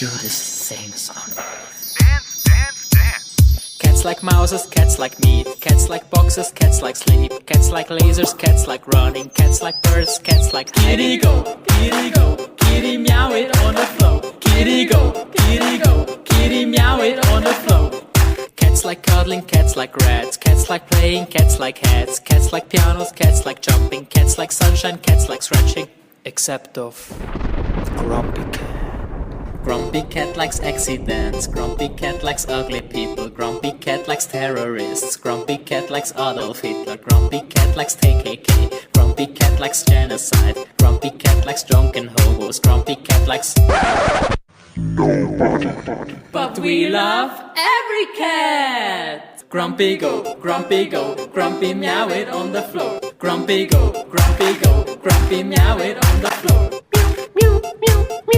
cutest things on earth. Dance, dance, dance. Cats like mouses, cats like meat, cats like boxes, cats like sleep, cats like lasers, cats like running, cats like birds, cats like kitty go, kitty meow it on the floor. Kitty go, kitty meow it on the floor. Cats like cuddling, cats like rats, cats like playing, cats like hats, cats like pianos, cats like jumping, cats like sunshine, cats like scratching. Except of Grumpy Cat. Grumpy Cat likes accidents, Grumpy Cat likes ugly people, Grumpy Cat likes terrorists, Grumpy Cat likes Adolf Hitler, Grumpy Cat likes KKK, Grumpy Cat likes genocide, Grumpy Cat likes drunken hobos, Grumpy Cat likes nobody. But we love every cat! Grumpy go, grumpy meow it on the floor. Grumpy go, grumpy meow it on the floor. Meow, meow, meow.